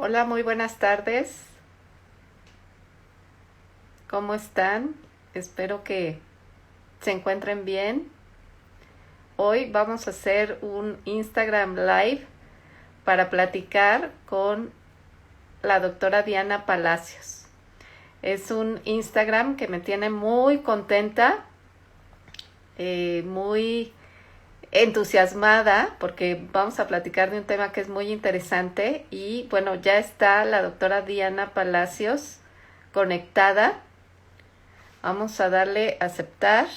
Hola, muy buenas tardes. ¿Cómo están? Espero que se encuentren bien. Hoy vamos a hacer un Instagram Live para platicar con la doctora Diana Palacios. Es un Instagram que me tiene muy contenta, muy entusiasmada, porque vamos a platicar de un tema que es muy interesante. Y bueno, ya está la doctora Diana Palacios conectada. Vamos a darle a aceptar.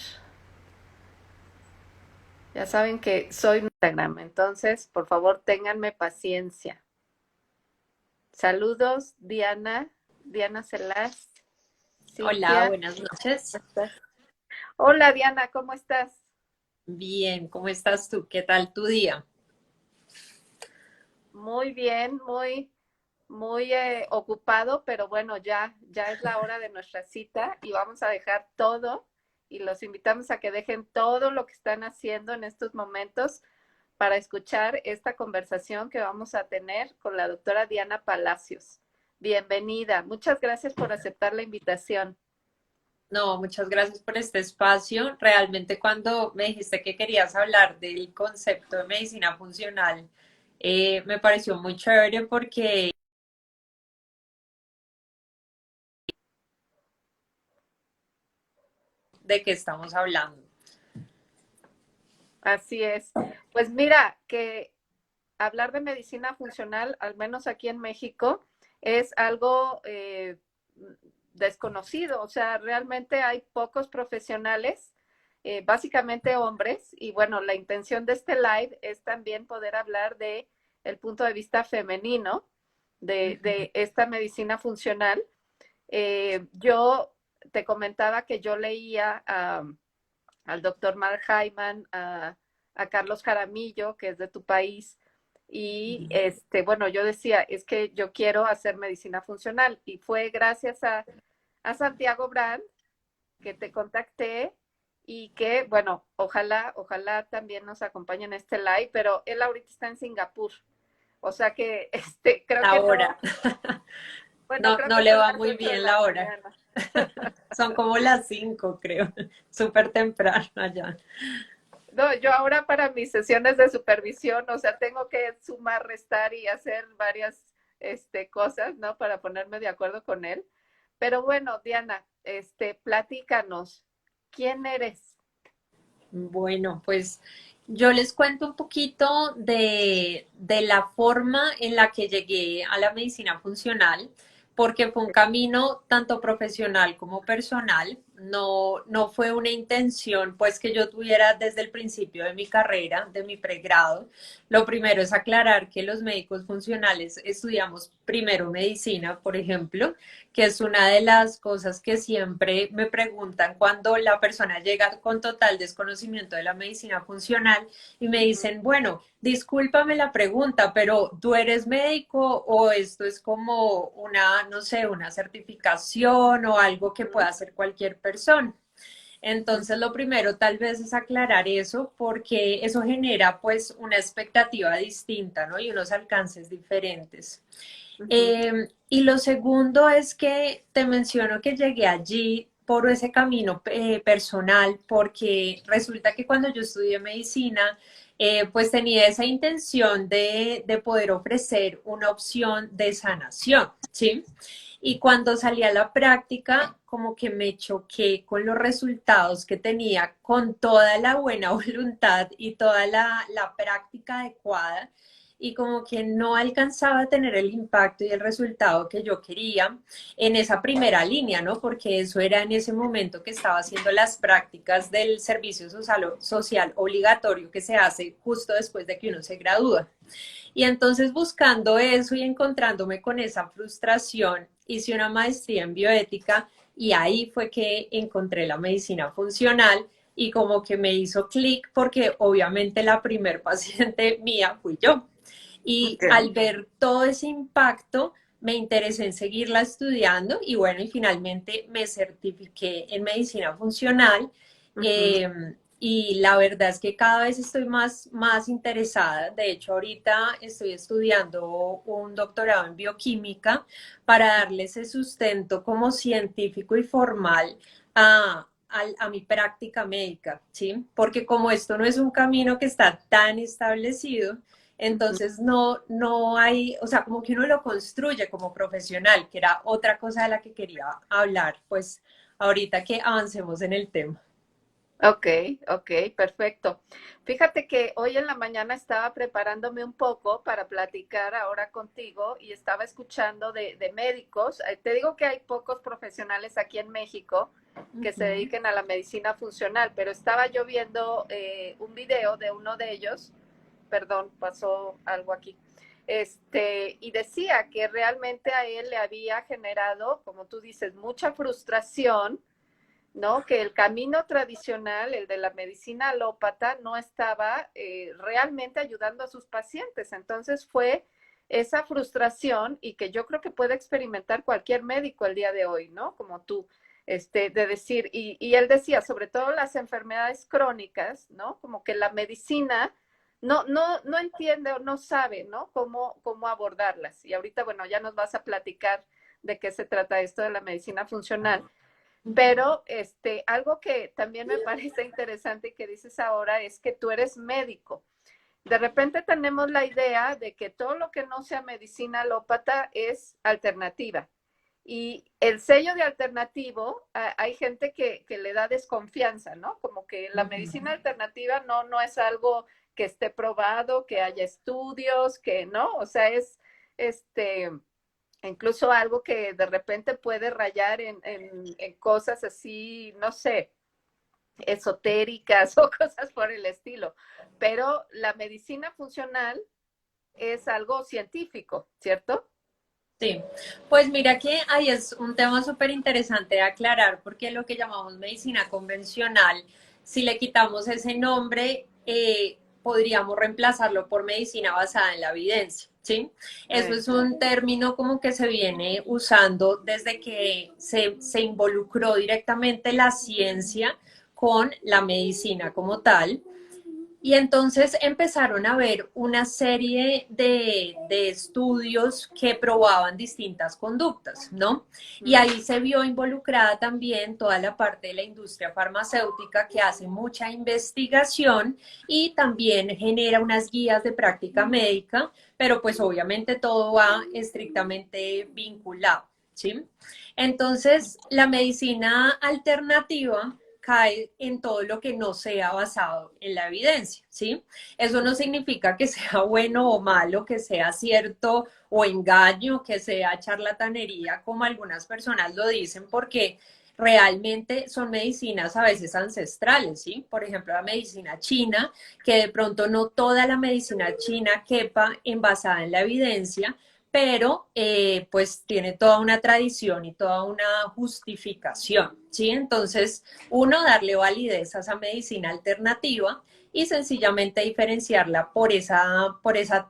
Ya saben que soy Instagram, entonces por favor ténganme paciencia. Saludos, Diana, Diana Celas, Hola, Cintia. buenas noches. ¿Cómo estás? Hola, Diana, ¿cómo estás? Bien, ¿cómo estás tú? ¿Qué tal tu día? Muy bien, muy ocupado, pero bueno, ya es la hora de nuestra cita y vamos a dejar todo y los invitamos a que dejen todo lo que están haciendo en estos momentos para escuchar esta conversación que vamos a tener con la doctora Diana Palacios. Bienvenida. Muchas gracias por aceptar la invitación. No, muchas gracias por este espacio. Realmente cuando me dijiste que querías hablar del concepto de medicina funcional, me pareció muy chévere porque de qué estamos hablando. Así es. Pues mira, que hablar de medicina funcional, al menos aquí en México, es algo desconocido. O sea, realmente hay pocos profesionales, básicamente hombres, y bueno, la intención de este live es también poder hablar de el punto de vista femenino de esta medicina funcional. Yo te comentaba que yo leía al doctor Mark Hyman, a Carlos Jaramillo, que es de tu país, y bueno, yo decía, es que yo quiero hacer medicina funcional, y fue gracias a Santiago Brand que te contacté y que, bueno, ojalá también nos acompañe en este live, pero él ahorita está en Singapur, o sea que creo que no, Ahora, bueno, no, creo no que le son va las muy 8 de bien la la hora. mañana. Son como las 5, creo. Súper temprano allá. No, yo ahora para mis sesiones de supervisión, o sea, tengo que sumar, restar y hacer varias cosas, ¿no? Para ponerme de acuerdo con él. Pero bueno, Diana, platícanos, ¿quién eres? Bueno, pues yo les cuento un poquito de la forma en la que llegué a la medicina funcional, porque fue un camino tanto profesional como personal. No fue una intención pues que yo tuviera desde el principio de mi carrera, de mi pregrado. Lo primero es aclarar que los médicos funcionales estudiamos primero medicina, por ejemplo, que es una de las cosas que siempre me preguntan cuando la persona llega con total desconocimiento de la medicina funcional y me dicen, bueno, discúlpame la pregunta, pero ¿tú eres médico o esto es como una, no sé, una certificación o algo que pueda hacer cualquier persona? Entonces, lo primero tal vez es aclarar eso porque eso genera pues una expectativa distinta, ¿no? Y unos alcances diferentes. Y lo segundo es que te menciono que llegué allí por ese camino personal, porque resulta que cuando yo estudié medicina, pues tenía esa intención de poder ofrecer una opción de sanación, ¿sí? Y cuando salí a la práctica, como que me choqué con los resultados que tenía, con toda la buena voluntad y toda la práctica adecuada y como que no alcanzaba a tener el impacto y el resultado que yo quería en esa primera línea, ¿no? Porque eso era en ese momento que estaba haciendo las prácticas del servicio social obligatorio que se hace justo después de que uno se gradúa. Y entonces buscando eso y encontrándome con esa frustración, hice una maestría en bioética y ahí fue que encontré la medicina funcional y como que me hizo clic porque obviamente la primer paciente mía fui yo. Y Okay. al ver todo ese impacto, me interesé en seguirla estudiando y bueno, y finalmente me certifiqué en medicina funcional. Ujú. eh, y la verdad es que cada vez estoy más interesada. De hecho, ahorita estoy estudiando un doctorado en bioquímica para darle ese sustento como científico y formal a mi práctica médica, ¿sí? Porque como esto no es un camino que está tan establecido, Ujú. entonces no hay, o sea, como que uno lo construye como profesional, que era otra cosa de la que quería hablar, pues ahorita que avancemos en el tema. Ok, ok, perfecto. Fíjate que hoy en la mañana estaba preparándome un poco para platicar ahora contigo y estaba escuchando de médicos. Te digo que hay pocos profesionales aquí en México que se Ujú. dediquen a la medicina funcional, pero estaba yo viendo un video de uno de ellos. Perdón, pasó algo aquí. Y decía que realmente a él le había generado, como tú dices, mucha frustración, ¿no? Que el camino tradicional, el de la medicina alópata, no estaba realmente ayudando a sus pacientes. Entonces fue esa frustración y que yo creo que puede experimentar cualquier médico el día de hoy, ¿no? Como tú, de decir, y él decía, sobre todo las enfermedades crónicas, ¿no? Como que la medicina no entiende o no sabe, ¿no? Cómo abordarlas. Y ahorita, bueno, ya nos vas a platicar de qué se trata esto de la medicina funcional. Pero algo que también me parece interesante y que dices ahora es que tú eres médico. De repente tenemos la idea de que todo lo que no sea medicina alópata es alternativa. Y el sello de alternativo, hay gente que le da desconfianza, ¿no? Como que la Ujú. medicina alternativa no es algo que esté probado, que haya estudios, que no, o sea, es este incluso algo que de repente puede rayar en cosas así, no sé, esotéricas o cosas por el estilo. Pero la medicina funcional es algo científico, ¿cierto? Sí, pues mira que ahí es un tema súper interesante de aclarar porque lo que llamamos medicina convencional, si le quitamos ese nombre, podríamos reemplazarlo por medicina basada en la evidencia, ¿sí? Eso es un Exacto. término como que se viene usando desde que se involucró directamente la ciencia con la medicina como tal. Y entonces empezaron a ver una serie de estudios que probaban distintas conductas, ¿no? Y Mm, ahí se vio involucrada también toda la parte de la industria farmacéutica que hace mucha investigación y también genera unas guías de práctica médica, pero pues obviamente todo va estrictamente vinculado, ¿sí? Entonces, la medicina alternativa cae en todo lo que no sea basado en la evidencia, ¿sí? Eso no significa que sea bueno o malo, que sea cierto o engaño, que sea charlatanería, como algunas personas lo dicen, porque realmente son medicinas a veces ancestrales, ¿sí? Por ejemplo, la medicina china, que de pronto no toda la medicina china quepa en basada en la evidencia, pero pues tiene toda una tradición y toda una justificación, ¿sí? Entonces, uno, darle validez a esa medicina alternativa y sencillamente diferenciarla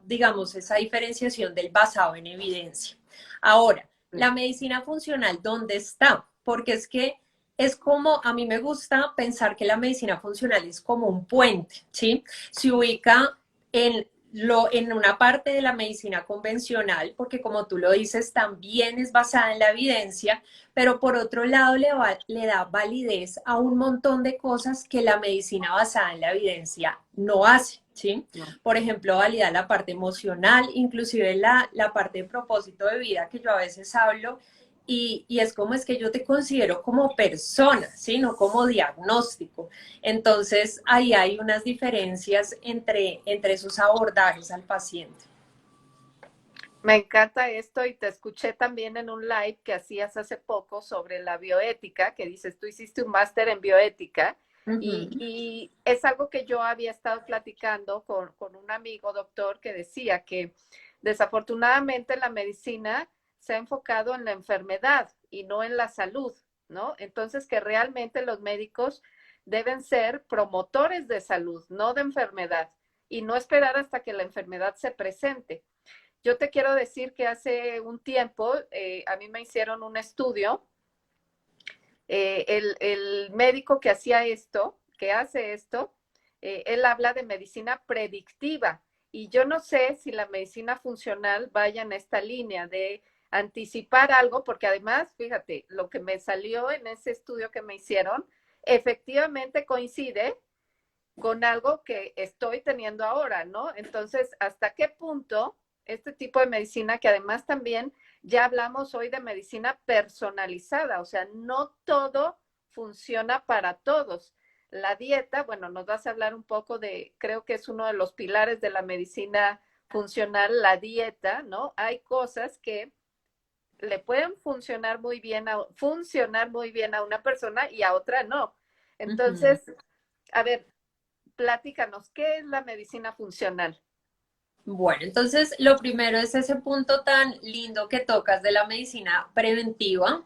digamos, esa diferenciación del basado en evidencia. Ahora, mm. la medicina funcional, ¿dónde está? Porque es que es como, a mí me gusta pensar que la medicina funcional es como un puente, ¿sí? Se ubica en una parte de la medicina convencional, porque como tú lo dices, también es basada en la evidencia, pero por otro lado le da validez a un montón de cosas que la medicina basada en la evidencia no hace, ¿sí? No. Por ejemplo, valida la parte emocional, inclusive la parte de propósito de vida que yo a veces hablo, y es como es que yo te considero como persona, ¿sí? No como diagnóstico. Entonces, ahí hay unas diferencias entre esos abordajes al paciente. Me encanta esto y te escuché también en un live que hacías hace poco sobre la bioética, que dices, tú hiciste un máster en bioética Uh -huh. y es algo que yo había estado platicando con un amigo doctor que decía que desafortunadamente la medicina se ha enfocado en la enfermedad y no en la salud, ¿no? Entonces que realmente los médicos deben ser promotores de salud, no de enfermedad, y no esperar hasta que la enfermedad se presente. Yo te quiero decir que hace un tiempo a mí me hicieron un estudio, el médico que hacía esto, que hace esto, él habla de medicina predictiva. Y yo no sé si la medicina funcional vaya en esta línea de anticipar algo, porque además, fíjate, lo que me salió en ese estudio que me hicieron, efectivamente coincide con algo que estoy teniendo ahora, ¿no? Entonces, ¿hasta qué punto este tipo de medicina, que además también ya hablamos hoy de medicina personalizada, o sea, no todo funciona para todos? La dieta, bueno, nos vas a hablar un poco de, creo que es uno de los pilares de la medicina funcional, la dieta, ¿no? Hay cosas que le pueden funcionar muy bien a una persona y a otra no. Ujú. Entonces, a ver, platícanos, ¿qué es la medicina funcional? Bueno, entonces lo primero es ese punto tan lindo que tocas de la medicina preventiva.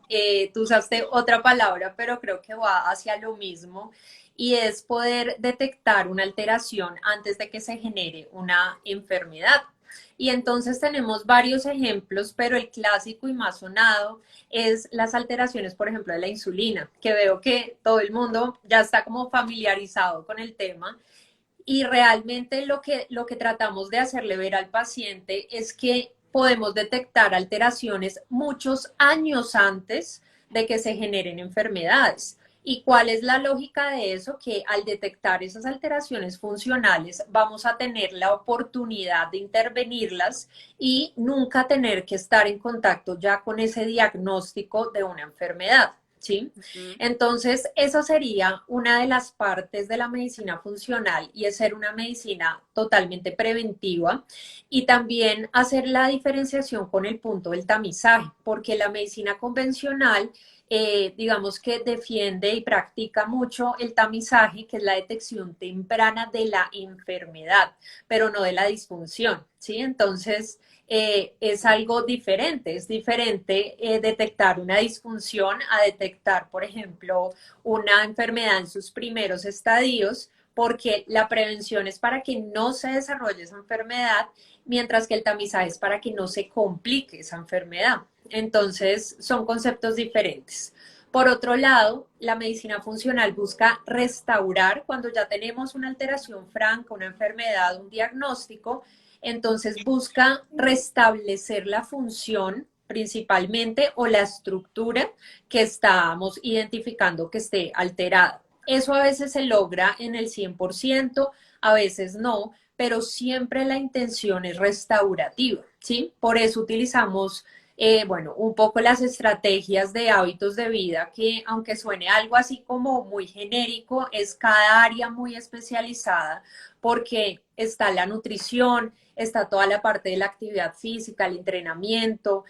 Tú usaste otra palabra, pero creo que va hacia lo mismo y es poder detectar una alteración antes de que se genere una enfermedad. Y entonces tenemos varios ejemplos, pero el clásico y más sonado es las alteraciones, por ejemplo, de la insulina, que veo que todo el mundo ya está como familiarizado con el tema. Y realmente lo que tratamos de hacerle ver al paciente es que podemos detectar alteraciones muchos años antes de que se generen enfermedades. ¿Y cuál es la lógica de eso? Que al detectar esas alteraciones funcionales vamos a tener la oportunidad de intervenirlas y nunca tener que estar en contacto ya con ese diagnóstico de una enfermedad. ¿Sí? Ujú. Entonces, esa sería una de las partes de la medicina funcional y es ser una medicina totalmente preventiva y también hacer la diferenciación con el punto del tamizaje, porque la medicina convencional, digamos que defiende y practica mucho el tamizaje, que es la detección temprana de la enfermedad, pero no de la disfunción, ¿sí? Entonces, es algo diferente. Es diferente detectar una disfunción a detectar, por ejemplo, una enfermedad en sus primeros estadios, porque la prevención es para que no se desarrolle esa enfermedad, mientras que el tamizaje es para que no se complique esa enfermedad. Entonces, son conceptos diferentes. Por otro lado, la medicina funcional busca restaurar cuando ya tenemos una alteración franca, una enfermedad, un diagnóstico, entonces busca restablecer la función principalmente o la estructura que estamos identificando que esté alterada. Eso a veces se logra en el 100%, a veces no, pero siempre la intención es restaurativa, ¿sí? Por eso utilizamos, bueno, un poco las estrategias de hábitos de vida, que aunque suene algo así como muy genérico, es cada área muy especializada porque está la nutrición, está toda la parte de la actividad física, el entrenamiento,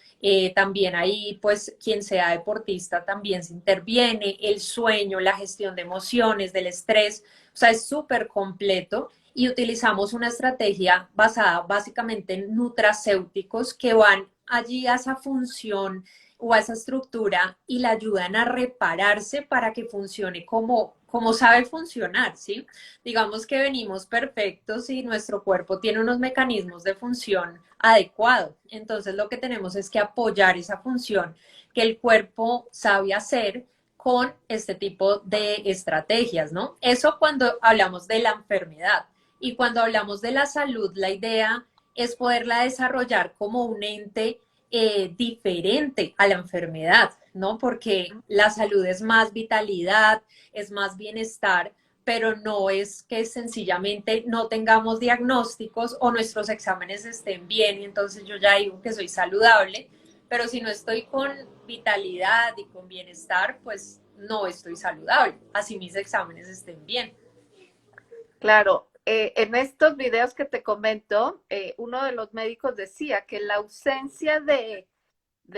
también ahí pues quien sea deportista también se interviene, el sueño, la gestión de emociones, del estrés, o sea, es súper completo y utilizamos una estrategia basada básicamente en nutracéuticos que van allí a esa función o a esa estructura y la ayudan a repararse para que funcione como sabe funcionar, ¿sí? Digamos que venimos perfectos y nuestro cuerpo tiene unos mecanismos de función adecuados. Entonces lo que tenemos es que apoyar esa función que el cuerpo sabe hacer con este tipo de estrategias, ¿no? Eso cuando hablamos de la enfermedad. Y cuando hablamos de la salud, la idea es poderla desarrollar como un ente diferente a la enfermedad, ¿no? Porque la salud es más vitalidad, es más bienestar, pero no es que sencillamente no tengamos diagnósticos o nuestros exámenes estén bien y entonces yo ya digo que soy saludable, pero si no estoy con vitalidad y con bienestar, pues no estoy saludable, así mis exámenes estén bien. Claro, en estos videos que te comento, uno de los médicos decía que la ausencia de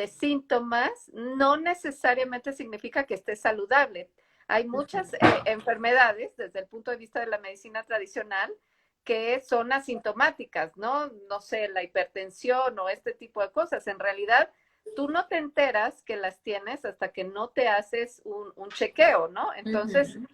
síntomas no necesariamente significa que esté saludable. Hay muchas enfermedades desde el punto de vista de la medicina tradicional que son asintomáticas, ¿no? No sé, la hipertensión o este tipo de cosas. En realidad, tú no te enteras que las tienes hasta que no te haces un chequeo, ¿no? Uh Entonces, -huh.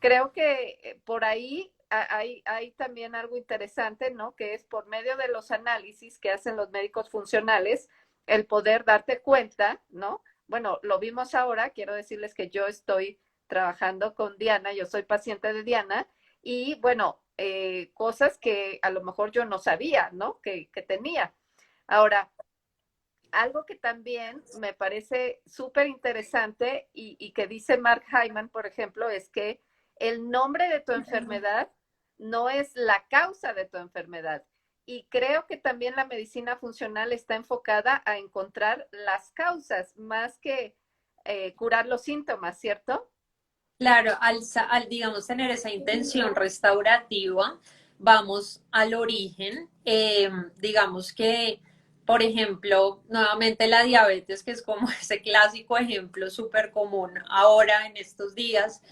creo que por ahí hay también algo interesante, ¿no? Que es por medio de los análisis que hacen los médicos funcionales, el poder darte cuenta, ¿no? Bueno, lo vimos ahora, quiero decirles que yo estoy trabajando con Diana, yo soy paciente de Diana, y bueno, cosas que a lo mejor yo no sabía, ¿no? Que tenía. Ahora, algo que también me parece súper interesante y que dice Mark Hyman, por ejemplo, es que el nombre de tu enfermedad no es la causa de tu enfermedad. Y creo que también la medicina funcional está enfocada a encontrar las causas más que curar los síntomas, ¿cierto? Claro, digamos, tener esa intención restaurativa, vamos al origen. Digamos que, por ejemplo, nuevamente la diabetes, que es como ese clásico ejemplo súper común ahora en estos días,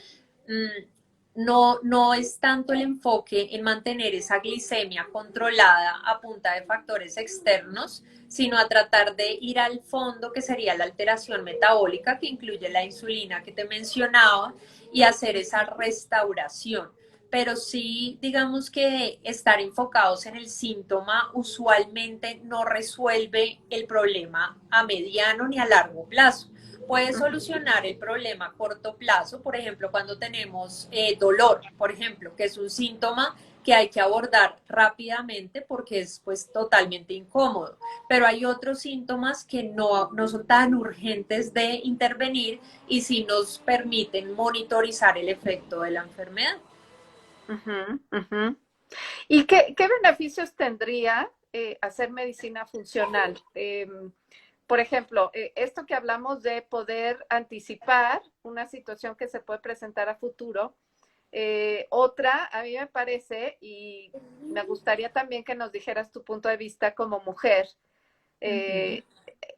no es tanto el enfoque en mantener esa glicemia controlada a punta de factores externos, sino a tratar de ir al fondo, que sería la alteración metabólica, que incluye la insulina que te mencionaba, y hacer esa restauración. Pero sí, digamos que estar enfocados en el síntoma usualmente no resuelve el problema a mediano ni a largo plazo. Puede solucionar el problema a corto plazo, por ejemplo, cuando tenemos dolor, por ejemplo, que es un síntoma que hay que abordar rápidamente porque es pues totalmente incómodo. Pero hay otros síntomas que no son tan urgentes de intervenir y sí nos permiten monitorizar el efecto de la enfermedad. Ujú, ujú. ¿Y qué beneficios tendría hacer medicina funcional? Por ejemplo, esto que hablamos de poder anticipar una situación que se puede presentar a futuro. Otra, a mí me parece, y me gustaría también que nos dijeras tu punto de vista como mujer. Ujú. Eh,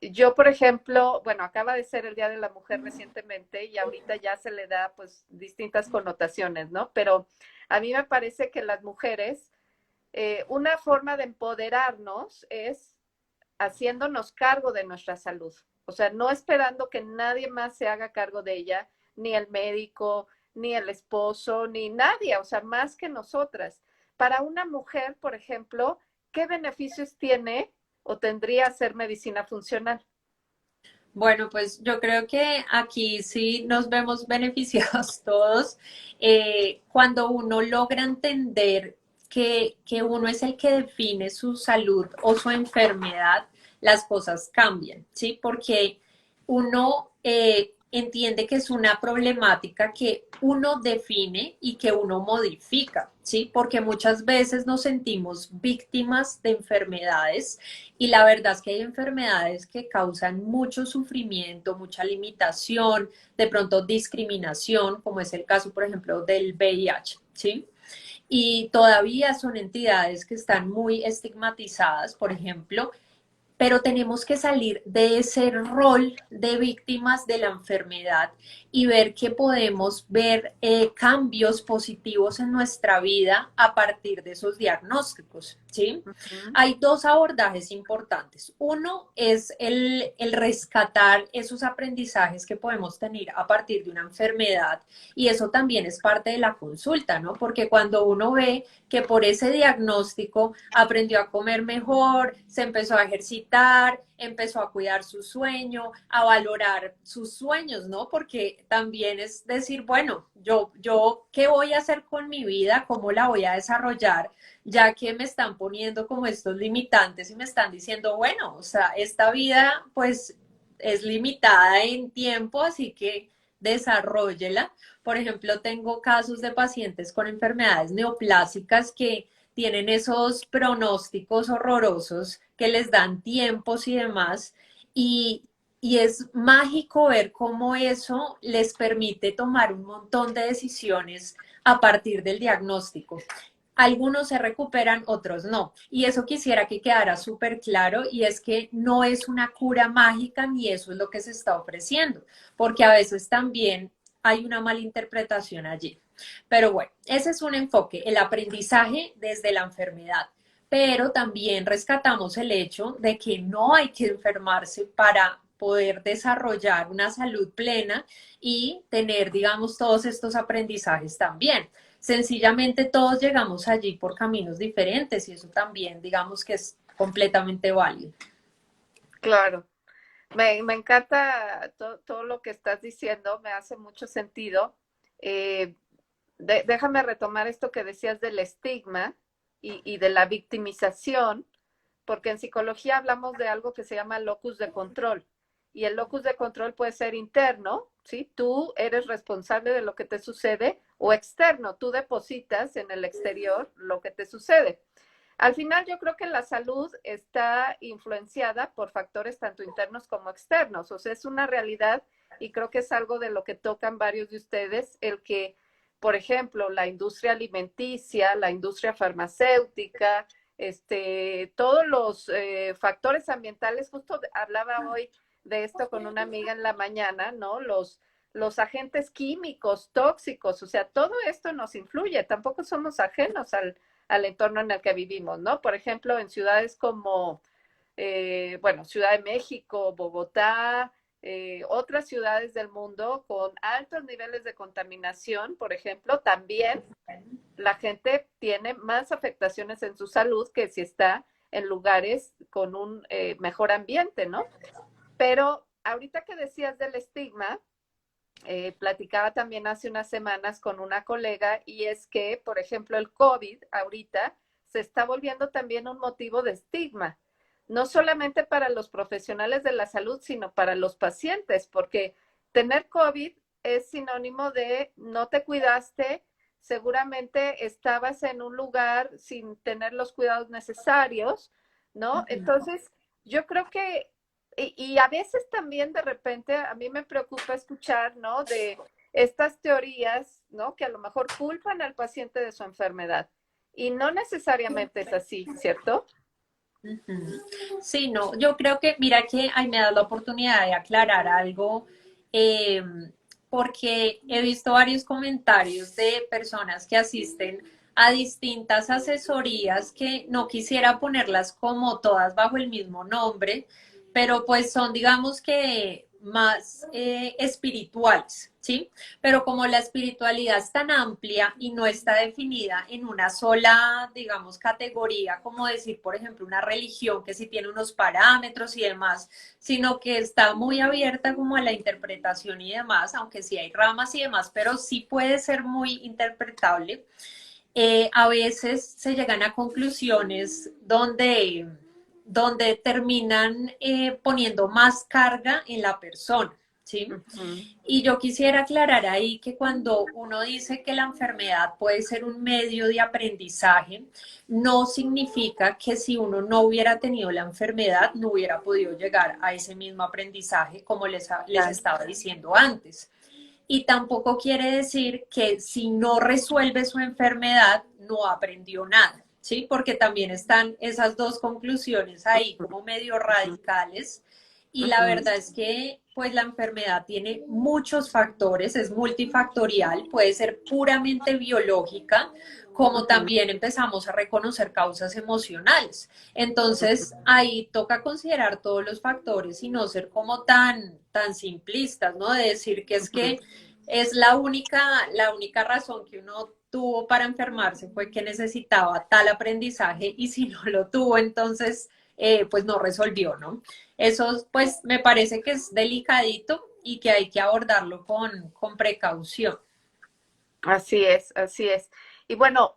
yo, por ejemplo, bueno, acaba de ser el Día de la Mujer recientemente y ahorita ya se le da pues distintas connotaciones, ¿no? Pero a mí me parece que las mujeres, una forma de empoderarnos es haciéndonos cargo de nuestra salud. O sea, no esperando que nadie más se haga cargo de ella, ni el médico, ni el esposo, ni nadie, o sea, más que nosotras. Para una mujer, por ejemplo, ¿qué beneficios tiene o tendría ser medicina funcional? Bueno, pues yo creo que aquí sí nos vemos beneficiados todos cuando uno logra entender que uno es el que define su salud o su enfermedad, las cosas cambian, ¿sí? Porque uno entiende que es una problemática que uno define y que uno modifica, ¿sí? Porque muchas veces nos sentimos víctimas de enfermedades y la verdad es que hay enfermedades que causan mucho sufrimiento, mucha limitación, de pronto discriminación, como es el caso, por ejemplo, del VIH, ¿sí? Y todavía son entidades que están muy estigmatizadas, por ejemplo, pero tenemos que salir de ese rol de víctimas de la enfermedad y ver que podemos ver cambios positivos en nuestra vida a partir de esos diagnósticos, ¿sí? Ujú. Hay dos abordajes importantes. Uno es el rescatar esos aprendizajes que podemos tener a partir de una enfermedad y eso también es parte de la consulta, ¿no? Porque cuando uno ve que por ese diagnóstico aprendió a comer mejor, se empezó a ejercitar, empezó a cuidar su sueño, a valorar sus sueños, ¿no? Porque también es decir, bueno, ¿qué voy a hacer con mi vida? ¿Cómo la voy a desarrollar? Ya que me están poniendo como estos limitantes y me están diciendo, bueno, o sea, esta vida pues es limitada en tiempo, así que desarrollela. Por ejemplo, tengo casos de pacientes con enfermedades neoplásicas que tienen esos pronósticos horrorosos que les dan tiempos y demás. Y, y es mágico ver cómo eso les permite tomar un montón de decisiones a partir del diagnóstico. Algunos se recuperan, otros no. Y eso quisiera que quedara súper claro y es que no es una cura mágica ni eso es lo que se está ofreciendo, porque a veces también hay una malinterpretación allí. Pero bueno, ese es un enfoque, el aprendizaje desde la enfermedad. Pero también rescatamos el hecho de que no hay que enfermarse para poder desarrollar una salud plena y tener, digamos, todos estos aprendizajes también. Sencillamente todos llegamos allí por caminos diferentes y eso también, digamos, que es completamente válido. Claro. Me encanta todo lo que estás diciendo, me hace mucho sentido. Eh, déjame retomar esto que decías del estigma y de la victimización, porque en psicología hablamos de algo que se llama locus de control. Y el locus de control puede ser interno, ¿sí? Tú eres responsable de lo que te sucede, o externo, tú depositas en el exterior lo que te sucede. Al final yo creo que la salud está influenciada por factores tanto internos como externos, o sea, es una realidad y creo que es algo de lo que tocan varios de ustedes, el que, por ejemplo, la industria alimenticia, la industria farmacéutica, todos los factores ambientales, justo hablaba hoy de esto con una amiga en la mañana, ¿no? Los agentes químicos, tóxicos, o sea, todo esto nos influye, tampoco somos ajenos al entorno en el que vivimos, ¿no? Por ejemplo, en ciudades como, bueno, Ciudad de México, Bogotá, otras ciudades del mundo con altos niveles de contaminación, por ejemplo, también la gente tiene más afectaciones en su salud que si está en lugares con un mejor ambiente, ¿no? Pero ahorita que decías del estigma, platicaba también hace unas semanas con una colega y es que, por ejemplo, el COVID ahorita se está volviendo también un motivo de estigma, no solamente para los profesionales de la salud, sino para los pacientes, porque tener COVID es sinónimo de no te cuidaste, seguramente estabas en un lugar sin tener los cuidados necesarios, ¿no? Entonces, yo creo que y a veces también de repente a mí me preocupa escuchar, ¿no? De estas teorías, ¿no? Que a lo mejor culpan al paciente de su enfermedad. Y no necesariamente es así, ¿cierto? Ujú. Sí, no, yo creo que, mira que ahí me da la oportunidad de aclarar algo, eh, porque he visto varios comentarios de personas que asisten a distintas asesorías que no quisiera ponerlas como todas bajo el mismo nombre, pero pues son, digamos que más espirituales, ¿sí? Pero como la espiritualidad es tan amplia y no está definida en una sola, digamos, categoría, como decir, por ejemplo, una religión que sí tiene unos parámetros y demás, sino que está muy abierta como a la interpretación y demás, aunque sí hay ramas y demás, pero sí puede ser muy interpretable. A veces se llegan a conclusiones donde terminan poniendo más carga en la persona, ¿sí? Uh -huh. Y yo quisiera aclarar ahí que cuando uno dice que la enfermedad puede ser un medio de aprendizaje, no significa que si uno no hubiera tenido la enfermedad, no hubiera podido llegar a ese mismo aprendizaje, como les Claro. estaba diciendo antes. Y tampoco quiere decir que si no resuelve su enfermedad, no aprendió nada, ¿sí? Porque también están esas dos conclusiones ahí como medio radicales. Y Uh la -huh. verdad es que pues la enfermedad tiene muchos factores, es multifactorial, puede ser puramente biológica, Uh como -huh. también empezamos a reconocer causas emocionales. Entonces, ahí toca considerar todos los factores y no ser como tan simplistas, ¿no? De decir que es que es la única razón que uno tuvo para enfermarse fue que necesitaba tal aprendizaje y si no lo tuvo, entonces, pues no resolvió, ¿no? Eso, pues, me parece que es delicadito y que hay que abordarlo con precaución. Así es, así es. Y bueno,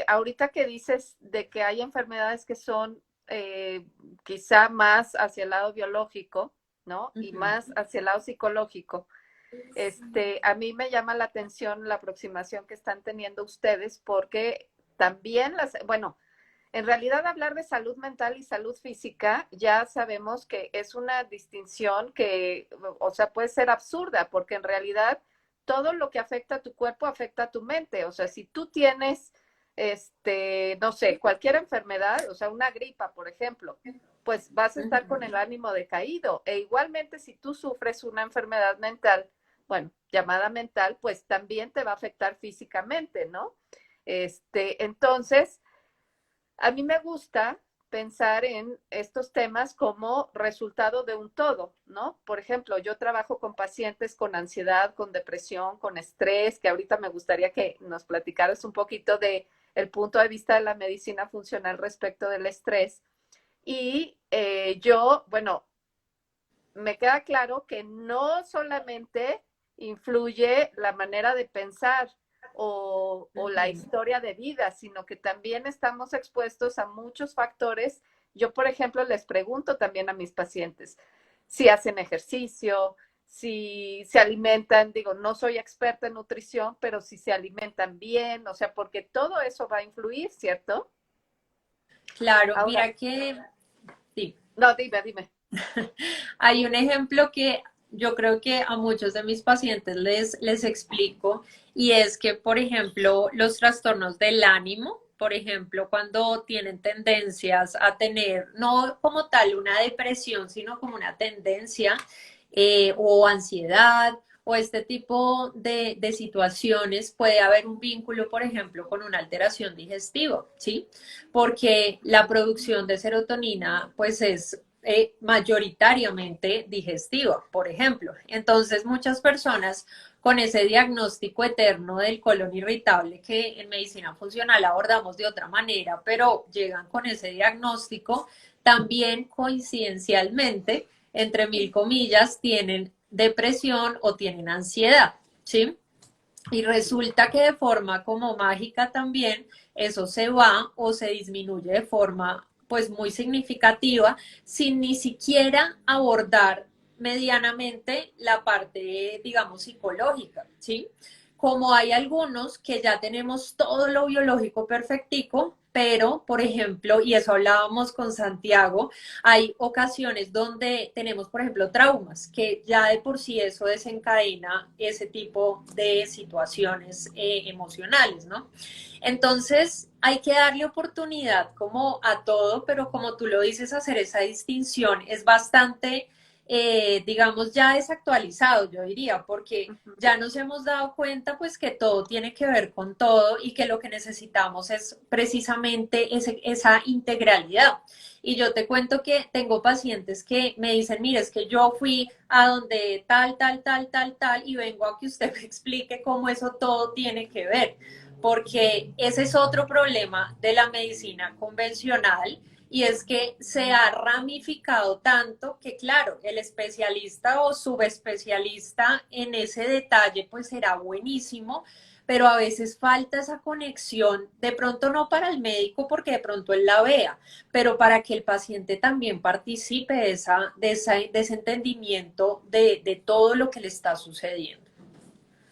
ahorita que dices de que hay enfermedades que son quizá más hacia el lado biológico, ¿no? Y Ujú. más hacia el lado psicológico. A mí me llama la atención la aproximación que están teniendo ustedes porque también bueno, en realidad hablar de salud mental y salud física ya sabemos que es una distinción que, o sea, puede ser absurda porque en realidad todo lo que afecta a tu cuerpo afecta a tu mente. O sea, si tú tienes, no sé, cualquier enfermedad, o sea, una gripa, por ejemplo, pues vas a estar con el ánimo decaído. E igualmente, si tú sufres una enfermedad mental, bueno, llamada mental, pues también te va a afectar físicamente, ¿no? Entonces, a mí me gusta pensar en estos temas como resultado de un todo, ¿no? Por ejemplo, yo trabajo con pacientes con ansiedad, con depresión, con estrés, que ahorita me gustaría que nos platicaras un poquito de el punto de vista de la medicina funcional respecto del estrés. Y bueno, me queda claro que no solamente influye la manera de pensar o la Ujú. historia de vida, sino que también estamos expuestos a muchos factores. Yo, por ejemplo, les pregunto también a mis pacientes si hacen ejercicio, si se alimentan, digo, no soy experta en nutrición, pero si se alimentan bien, o sea, porque todo eso va a influir, ¿cierto? Claro, Ahora, mira que sí. no, dime, dime. Hay un ejemplo que yo creo que a muchos de mis pacientes les explico y es que, por ejemplo, los trastornos del ánimo, por ejemplo, cuando tienen tendencias a tener, no como tal una depresión, sino como una tendencia o ansiedad o este tipo de situaciones, puede haber un vínculo, por ejemplo, con una alteración digestiva, ¿sí? Porque la producción de serotonina, pues es mayoritariamente digestiva, por ejemplo. Entonces, muchas personas con ese diagnóstico eterno del colon irritable que en medicina funcional abordamos de otra manera, pero llegan con ese diagnóstico, también coincidencialmente, entre mil comillas, tienen depresión o tienen ansiedad, ¿sí? Y resulta que de forma como mágica también eso se va o se disminuye de forma pues muy significativa sin ni siquiera abordar medianamente la parte, digamos, psicológica, ¿sí? Como hay algunos que ya tenemos todo lo biológico perfectico, pero, por ejemplo, y eso hablábamos con Santiago, hay ocasiones donde tenemos, por ejemplo, traumas, que ya de por sí eso desencadena ese tipo de situaciones emocionales, ¿no? Entonces, hay que darle oportunidad como a todo, pero como tú lo dices, hacer esa distinción es bastante, digamos, ya desactualizado, yo diría, porque ya nos hemos dado cuenta pues que todo tiene que ver con todo y que lo que necesitamos es precisamente esa integralidad. Y yo te cuento que tengo pacientes que me dicen, mire, es que yo fui a donde tal, tal, tal, tal, tal, y vengo a que usted me explique cómo eso todo tiene que ver, porque ese es otro problema de la medicina convencional y es que se ha ramificado tanto que, claro, el especialista o subespecialista en ese detalle pues será buenísimo, pero a veces falta esa conexión, de pronto no para el médico porque de pronto él la vea, pero para que el paciente también participe de ese entendimiento de todo lo que le está sucediendo.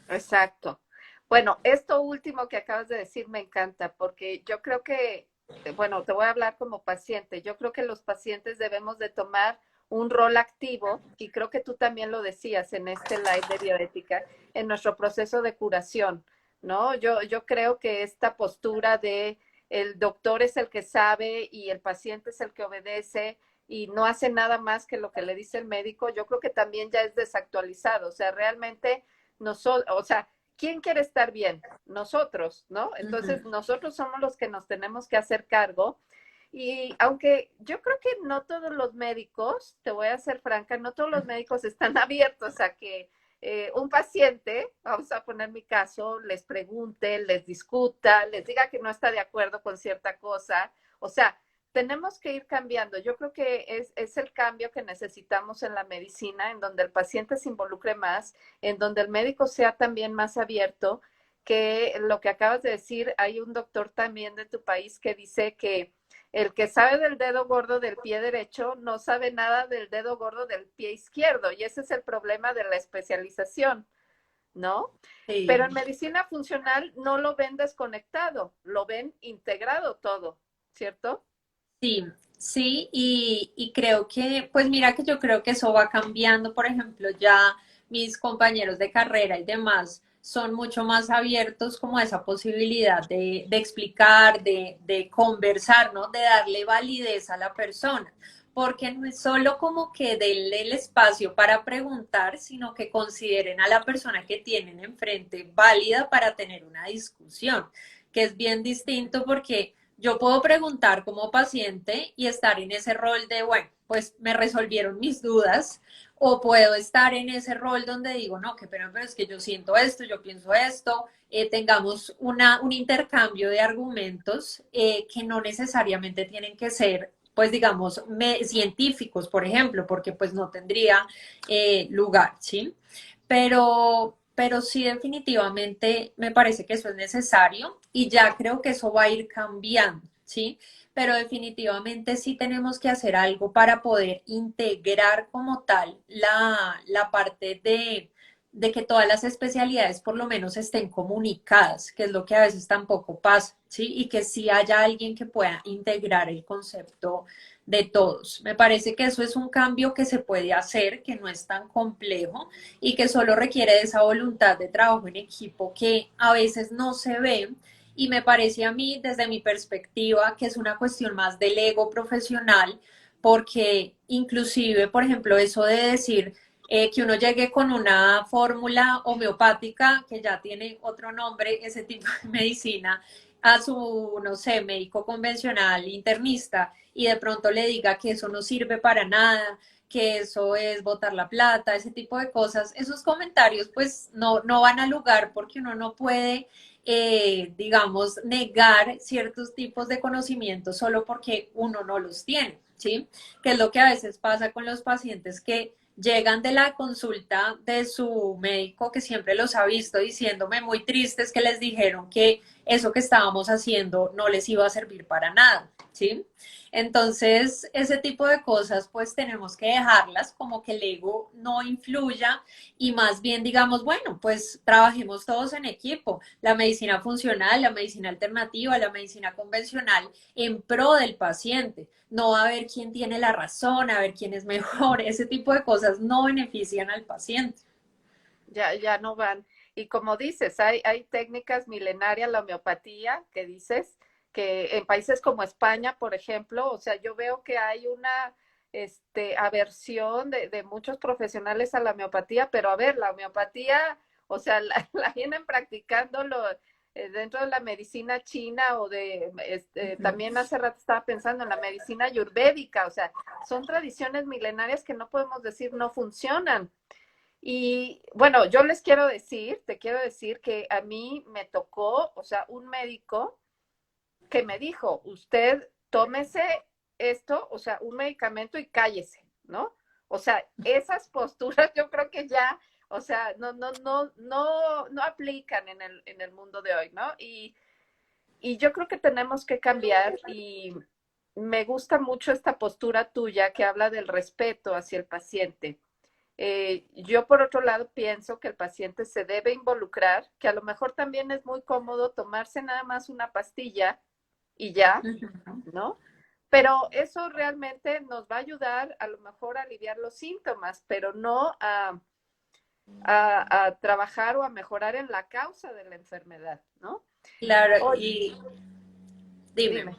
Exacto. Bueno, esto último que acabas de decir me encanta porque yo creo que, bueno, te voy a hablar como paciente. Yo creo que los pacientes debemos de tomar un rol activo y creo que tú también lo decías en este live de bioética, en nuestro proceso de curación, ¿no? Yo creo que esta postura de el doctor es el que sabe y el paciente es el que obedece y no hace nada más que lo que le dice el médico, yo creo que también ya es desactualizado. O sea, realmente nosotros, o sea, ¿quién quiere estar bien? Nosotros, ¿no? Uh -huh. Entonces, nosotros somos los que nos tenemos que hacer cargo. Y aunque yo creo que no todos los médicos, te voy a ser franca, no todos los médicos están abiertos a que un paciente, vamos a poner mi caso, les pregunte, les discuta, les diga que no está de acuerdo con cierta cosa. O sea, tenemos que ir cambiando. Yo creo que es el cambio que necesitamos en la medicina, en donde el paciente se involucre más, en donde el médico sea también más abierto, que lo que acabas de decir, hay un doctor también de tu país que dice que el que sabe del dedo gordo del pie derecho no sabe nada del dedo gordo del pie izquierdo, y ese es el problema de la especialización, ¿no? Sí. Pero en medicina funcional no lo ven desconectado, lo ven integrado todo, ¿cierto? Sí, sí, y creo que, pues mira que yo creo que eso va cambiando, por ejemplo, ya mis compañeros de carrera y demás son mucho más abiertos como a esa posibilidad de explicar, de conversar, ¿no? De darle validez a la persona, porque no es solo como que denle el espacio para preguntar, sino que consideren a la persona que tienen enfrente válida para tener una discusión, que es bien distinto porque yo puedo preguntar como paciente y estar en ese rol de, bueno, pues me resolvieron mis dudas, o puedo estar en ese rol donde digo, no, que pero es que yo siento esto, yo pienso esto, tengamos un intercambio de argumentos que no necesariamente tienen que ser, pues digamos, científicos, por ejemplo, porque pues no tendría lugar, ¿sí? pero sí definitivamente me parece que eso es necesario y ya creo que eso va a ir cambiando, ¿sí? Pero definitivamente sí tenemos que hacer algo para poder integrar como tal la parte de que todas las especialidades por lo menos estén comunicadas, que es lo que a veces tampoco pasa, ¿sí? Y que sí haya alguien que pueda integrar el concepto de todos. Me parece que eso es un cambio que se puede hacer, que no es tan complejo y que solo requiere de esa voluntad de trabajo en equipo que a veces no se ve. Y me parece a mí, desde mi perspectiva, que es una cuestión más del ego profesional, porque inclusive, por ejemplo, eso de decir que uno llegue con una fórmula homeopática que ya tiene otro nombre, ese tipo de medicina, a su, no sé, médico convencional, internista, y de pronto le diga que eso no sirve para nada, que eso es botar la plata, ese tipo de cosas, esos comentarios pues no van a lugar porque uno no puede, digamos, negar ciertos tipos de conocimientos solo porque uno no los tiene, ¿sí? Que es lo que a veces pasa con los pacientes que llegan de la consulta de su médico que siempre los ha visto diciéndome muy tristes que les dijeron que eso que estábamos haciendo no les iba a servir para nada, ¿sí? Entonces, ese tipo de cosas, pues tenemos que dejarlas como que el ego no influya y más bien digamos, bueno, pues trabajemos todos en equipo, la medicina funcional, la medicina alternativa, la medicina convencional, en pro del paciente. No a ver quién tiene la razón, a ver quién es mejor, ese tipo de cosas no benefician al paciente. Ya no van. Y como dices, hay técnicas milenarias, la homeopatía, que dices, que en países como España, por ejemplo, o sea, yo veo que hay una aversión de muchos profesionales a la homeopatía, pero a ver, la homeopatía, o sea, la vienen practicando dentro de la medicina china o también hace rato estaba pensando en la medicina ayurvédica, o sea, son tradiciones milenarias que no podemos decir no funcionan. Y bueno, yo les quiero decir, te quiero decir que a mí me tocó, o sea, un médico que me dijo, usted tómese esto, o sea, un medicamento y cállese, ¿no? O sea, esas posturas yo creo que ya, o sea, no aplican en el mundo de hoy, ¿no? Y yo creo que tenemos que cambiar y me gusta mucho esta postura tuya que habla del respeto hacia el paciente. Yo, por otro lado, pienso que el paciente se debe involucrar, que a lo mejor también es muy cómodo tomarse nada más una pastilla y ya, ¿no? Pero eso realmente nos va a ayudar a lo mejor a aliviar los síntomas, pero no a trabajar o a mejorar en la causa de la enfermedad, ¿no? Claro, Oye, y dime.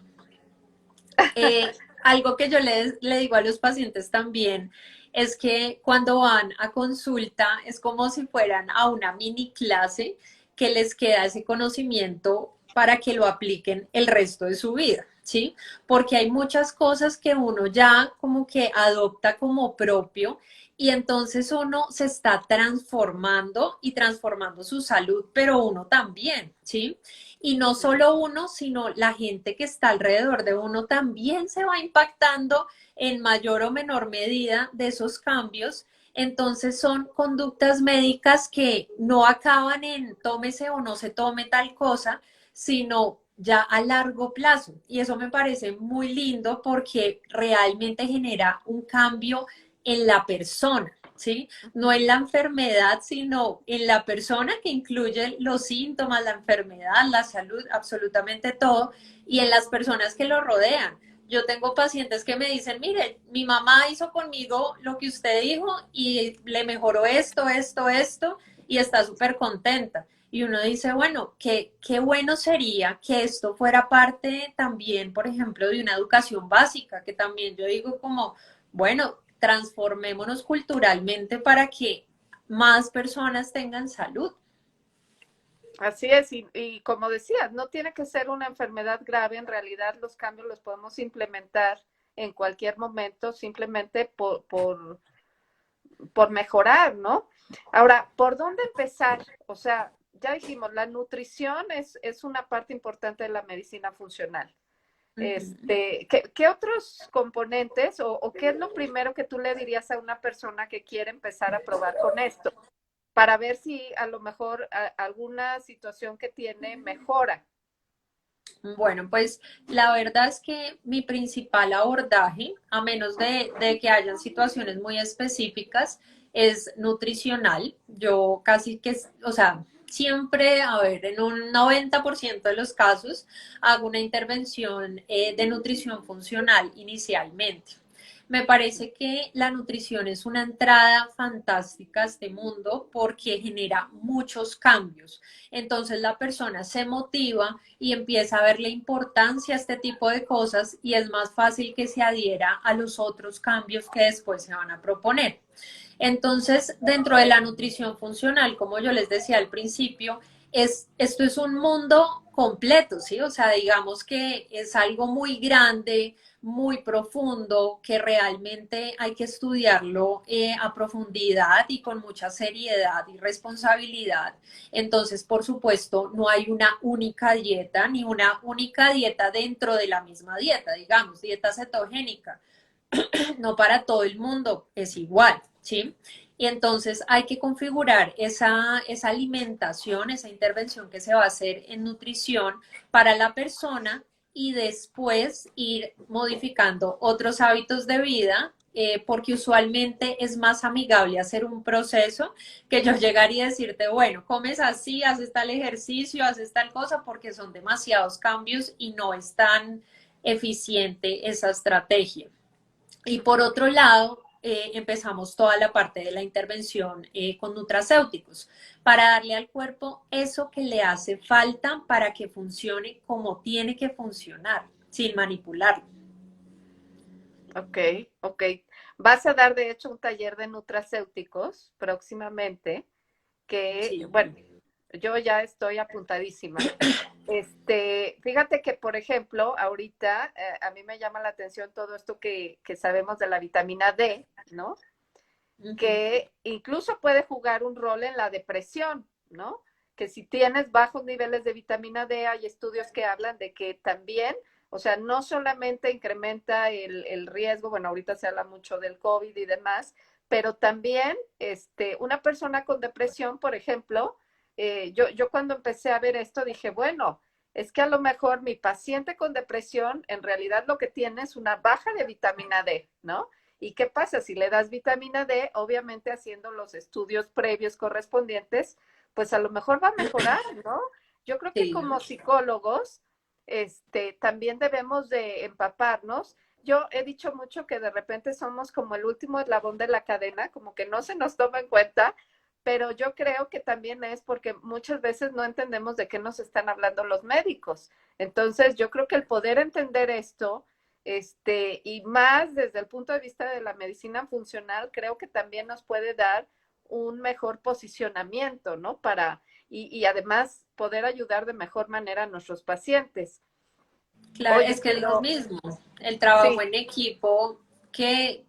dime. Algo que yo le digo a los pacientes también es que cuando van a consulta es como si fueran a una mini clase que les queda ese conocimiento para que lo apliquen el resto de su vida, ¿sí? Porque hay muchas cosas que uno ya como que adopta como propio y entonces uno se está transformando y transformando su salud, pero uno también, ¿sí? Y no solo uno, sino la gente que está alrededor de uno también se va impactando en mayor o menor medida de esos cambios. Entonces son conductas médicas que no acaban en tómese o no se tome tal cosa, sino ya a largo plazo. Y eso me parece muy lindo porque realmente genera un cambio en la persona. ¿Sí? No en la enfermedad, sino en la persona que incluye los síntomas, la enfermedad, la salud, absolutamente todo, y en las personas que lo rodean. Yo tengo pacientes que me dicen, mire, mi mamá hizo conmigo lo que usted dijo y le mejoró esto, y está súper contenta. Y uno dice, bueno, qué bueno sería que esto fuera parte también, por ejemplo, de una educación básica, que también yo digo como, bueno, transformémonos culturalmente para que más personas tengan salud. Así es, y como decías, no tiene que ser una enfermedad grave, en realidad los cambios los podemos implementar en cualquier momento, simplemente por mejorar, ¿no? Ahora, ¿por dónde empezar? O sea, ya dijimos, la nutrición es una parte importante de la medicina funcional. Uh -huh. ¿Qué otros componentes o qué es lo primero que tú le dirías a una persona que quiere empezar a probar con esto? para ver si a lo mejor alguna situación que tiene mejora. Bueno, pues la verdad es que mi principal abordaje, a menos de que hayan situaciones muy específicas, es nutricional. Yo casi que, o sea, siempre, a ver, en un 90% de los casos hago una intervención de nutrición funcional inicialmente. Me parece que la nutrición es una entrada fantástica a este mundo porque genera muchos cambios. Entonces la persona se motiva y empieza a ver la importancia de este tipo de cosas y es más fácil que se adhiera a los otros cambios que después se van a proponer. Entonces, dentro de la nutrición funcional, como yo les decía al principio, esto es un mundo completo, ¿sí? O sea, digamos que es algo muy grande, muy profundo, que realmente hay que estudiarlo a profundidad y con mucha seriedad y responsabilidad. Entonces, por supuesto, no hay una única dieta ni una única dieta dentro de la misma dieta, digamos, dieta cetogénica. No para todo el mundo es igual, ¿sí? Y entonces hay que configurar esa alimentación, esa intervención que se va a hacer en nutrición para la persona y después ir modificando otros hábitos de vida, porque usualmente es más amigable hacer un proceso que yo llegar y decirte, bueno, comes así, haces tal ejercicio, haces tal cosa, porque son demasiados cambios y no es tan eficiente esa estrategia. Y por otro lado, empezamos toda la parte de la intervención con nutracéuticos para darle al cuerpo eso que le hace falta para que funcione como tiene que funcionar, sin manipularlo. Ok, ok. Vas a dar, de hecho, un taller de nutracéuticos próximamente, que, Sí. bueno, yo ya estoy apuntadísima. Fíjate que, por ejemplo, ahorita a mí me llama la atención todo esto que sabemos de la vitamina D, ¿no? Ujú. Que incluso puede jugar un rol en la depresión, ¿no? Que si tienes bajos niveles de vitamina D, hay estudios que hablan de que también, o sea, no solamente incrementa el riesgo, bueno, ahorita se habla mucho del COVID y demás, pero también una persona con depresión, por ejemplo, yo cuando empecé a ver esto dije, bueno, es que a lo mejor mi paciente con depresión en realidad lo que tiene es una baja de vitamina D, ¿no? ¿Y qué pasa? Si le das vitamina D, obviamente haciendo los estudios previos correspondientes, pues a lo mejor va a mejorar, ¿no? Yo creo que Sí. como psicólogos, también debemos de empaparnos. Yo he dicho mucho que de repente somos como el último eslabón de la cadena, como que no se nos toma en cuenta, pero yo creo que también es porque muchas veces no entendemos de qué nos están hablando los médicos. Entonces, yo creo que el poder entender esto, y más desde el punto de vista de la medicina funcional, creo que también nos puede dar un mejor posicionamiento, ¿no? Y además poder ayudar de mejor manera a nuestros pacientes. Claro, Oye, es que es lo pero mismo, el trabajo sí, en equipo que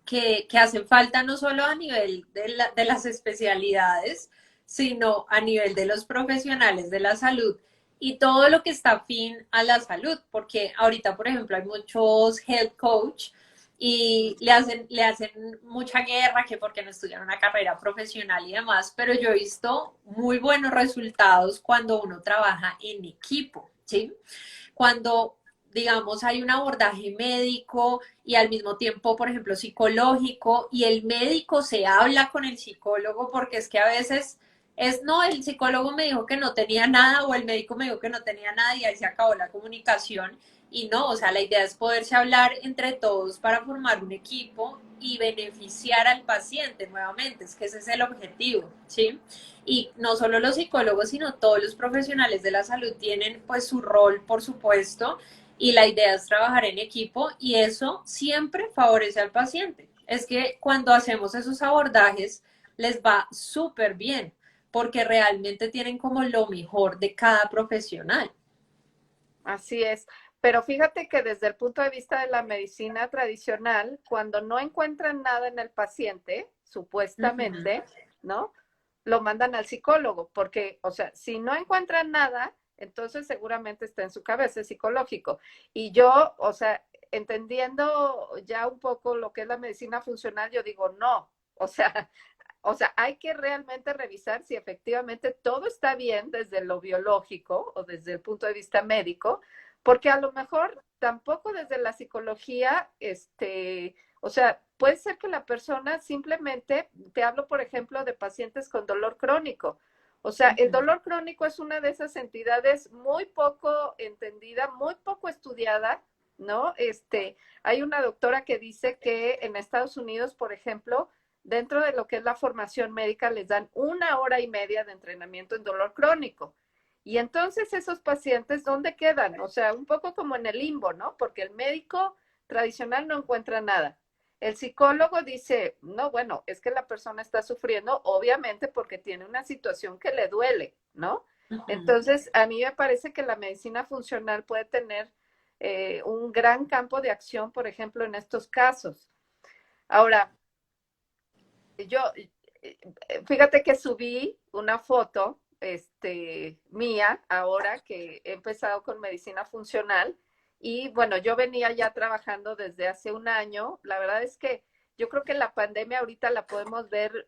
hacen falta no solo a nivel de las especialidades, sino a nivel de los profesionales de la salud y todo lo que está afín a la salud, porque ahorita, por ejemplo, hay muchos health coach y le hacen mucha guerra que porque no estudian una carrera profesional y demás, pero yo he visto muy buenos resultados cuando uno trabaja en equipo, ¿sí? Cuando, digamos, hay un abordaje médico y al mismo tiempo, por ejemplo, psicológico, y el médico se habla con el psicólogo, porque es que a veces es, no, el psicólogo me dijo que no tenía nada o el médico me dijo que no tenía nada y ahí se acabó la comunicación. Y no, o sea, la idea es poderse hablar entre todos para formar un equipo y beneficiar al paciente nuevamente, es que ese es el objetivo, ¿sí? Y no solo los psicólogos, sino todos los profesionales de la salud tienen pues su rol, por supuesto, y la idea es trabajar en equipo y eso siempre favorece al paciente. Es que cuando hacemos esos abordajes les va súper bien porque realmente tienen como lo mejor de cada profesional. así es. Pero fíjate que desde el punto de vista de la medicina tradicional, cuando no encuentran nada en el paciente, Ujú. supuestamente, ¿no? Lo mandan al psicólogo, porque, o sea, si no encuentran nada, entonces seguramente está en su cabeza, es psicológico. Y yo, o sea, entendiendo ya un poco lo que es la medicina funcional, yo digo, no, o sea, O sea, hay que realmente revisar si efectivamente todo está bien desde lo biológico o desde el punto de vista médico, porque a lo mejor tampoco desde la psicología, o sea, puede ser que la persona simplemente, te hablo por ejemplo de pacientes con dolor crónico. O sea, el Ujú. dolor crónico es una de esas entidades muy poco entendida, muy poco estudiada, ¿no? Hay una doctora que dice que en Estados Unidos, por ejemplo, dentro de lo que es la formación médica, les dan 1 hora y media de entrenamiento en dolor crónico. Y entonces esos pacientes, ¿dónde quedan? O sea, un poco como en el limbo, ¿no? Porque el médico tradicional no encuentra nada. El psicólogo dice, no, bueno, es que la persona está sufriendo, obviamente, porque tiene una situación que le duele, ¿no? Ujú. Entonces, a mí me parece que la medicina funcional puede tener un gran campo de acción, por ejemplo, en estos casos. Ahora, yo, fíjate que subí una foto, mía, ahora que he empezado con medicina funcional. Y bueno, yo venía ya trabajando desde hace un año. La verdad es que yo creo que la pandemia ahorita la podemos ver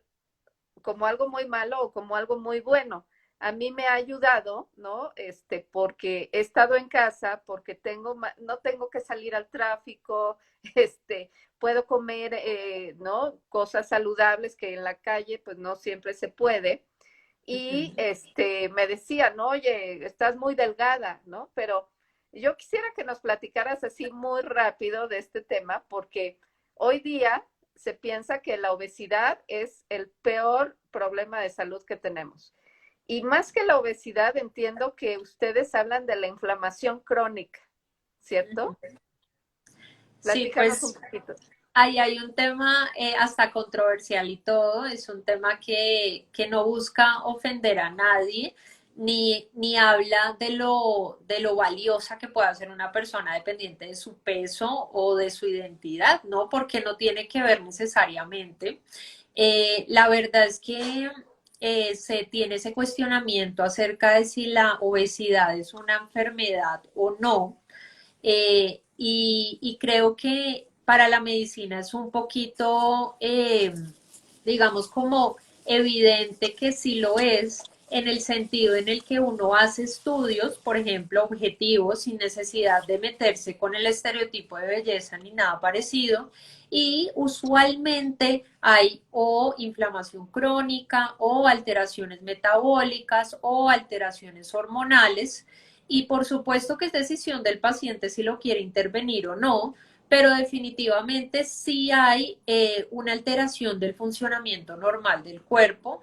como algo muy malo o como algo muy bueno. A mí me ha ayudado, ¿no? Porque he estado en casa, porque no tengo que salir al tráfico, puedo comer, ¿no? Cosas saludables que en la calle, pues no siempre se puede. Y Ujú. me decían, oye, estás muy delgada, ¿no? Pero yo quisiera que nos platicaras así muy rápido de este tema, porque hoy día se piensa que la obesidad es el peor problema de salud que tenemos. Y más que la obesidad, entiendo que ustedes hablan de la inflamación crónica, ¿cierto? Sí, Platícanos un pues poquito. ahí hay un tema hasta controversial y todo, es un tema que no busca ofender a nadie, ni habla de lo valiosa que pueda ser una persona dependiente de su peso o de su identidad, ¿no? Porque no tiene que ver necesariamente. La verdad es que se tiene ese cuestionamiento acerca de si la obesidad es una enfermedad o no. Y creo que para la medicina es un poquito, digamos, como evidente que sí lo es, en el sentido en el que uno hace estudios, por ejemplo, objetivos, sin necesidad de meterse con el estereotipo de belleza ni nada parecido, y usualmente hay o inflamación crónica o alteraciones metabólicas o alteraciones hormonales, y por supuesto que es decisión del paciente si lo quiere intervenir o no, pero definitivamente sí hay una alteración del funcionamiento normal del cuerpo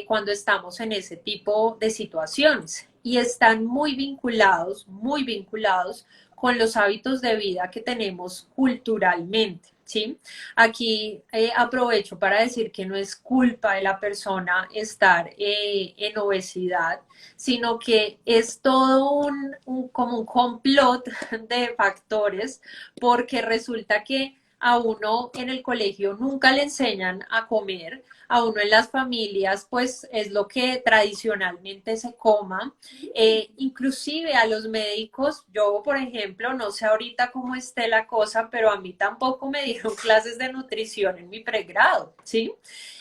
cuando estamos en ese tipo de situaciones, y están muy vinculados con los hábitos de vida que tenemos culturalmente. ¿Sí? Aquí aprovecho para decir que no es culpa de la persona estar en obesidad, sino que es todo como un complot de factores, porque resulta que a uno en el colegio nunca le enseñan a comer, a uno en las familias pues es lo que tradicionalmente se coma, inclusive a los médicos, yo por ejemplo, no sé ahorita cómo esté la cosa, pero a mí tampoco me dieron clases de nutrición en mi pregrado, ¿sí?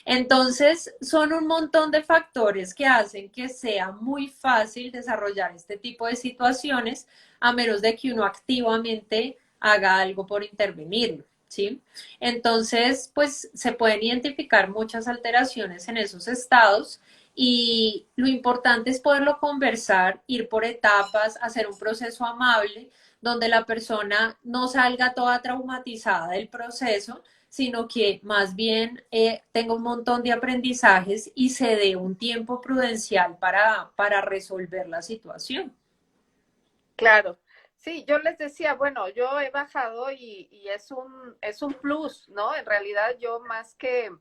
Entonces, son un montón de factores que hacen que sea muy fácil desarrollar este tipo de situaciones, a menos de que uno activamente haga algo por intervenirlo, ¿sí? Entonces, pues se pueden identificar muchas alteraciones en esos estados, y lo importante es poderlo conversar, ir por etapas, hacer un proceso amable donde la persona no salga toda traumatizada del proceso, sino que más bien tenga un montón de aprendizajes y se dé un tiempo prudencial para resolver la situación. Claro. Sí, yo les decía, bueno, yo he bajado y es un plus, ¿no? En realidad yo más que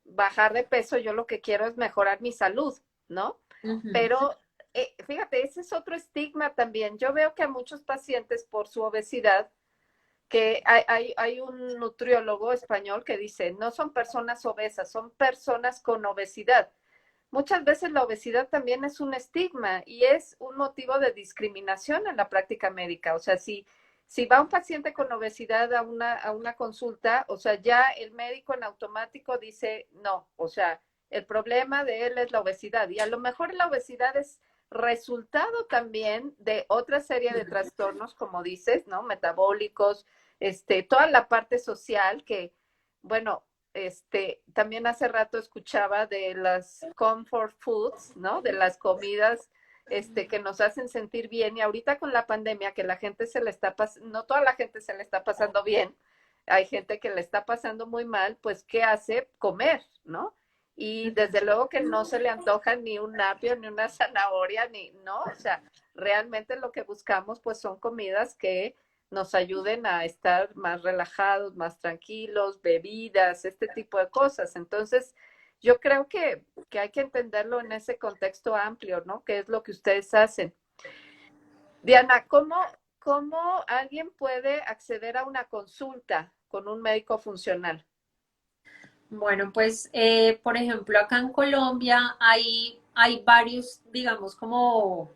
bajar de peso, yo lo que quiero es mejorar mi salud, ¿no? Ujú. Pero fíjate, ese es otro estigma también. Yo veo que a muchos pacientes por su obesidad, que hay un nutriólogo español que dice, no son personas obesas, son personas con obesidad. Muchas veces la obesidad también es un estigma y es un motivo de discriminación en la práctica médica. O sea, si va un paciente con obesidad a una consulta, o sea, ya el médico en automático dice, no, o sea, el problema de él es la obesidad y a lo mejor la obesidad es resultado también de otra serie de trastornos, como dices, ¿no? Metabólicos, toda la parte social que, bueno, también hace rato escuchaba de las comfort foods, ¿no? De las comidas que nos hacen sentir bien y ahorita con la pandemia que la gente se le está pasando, no toda la gente se le está pasando bien, hay gente que le está pasando muy mal, pues ¿qué hace? Comer, ¿no? Y desde luego que no se le antoja ni un apio, ni una zanahoria, ni, ¿no? O sea, realmente lo que buscamos pues son comidas que nos ayuden a estar más relajados, más tranquilos, bebidas, este tipo de cosas. Entonces, yo creo que hay que entenderlo en ese contexto amplio, ¿no? Que es lo que ustedes hacen. Diana, ¿cómo alguien puede acceder a una consulta con un médico funcional? Bueno, pues, por ejemplo, acá en Colombia hay varios, digamos, como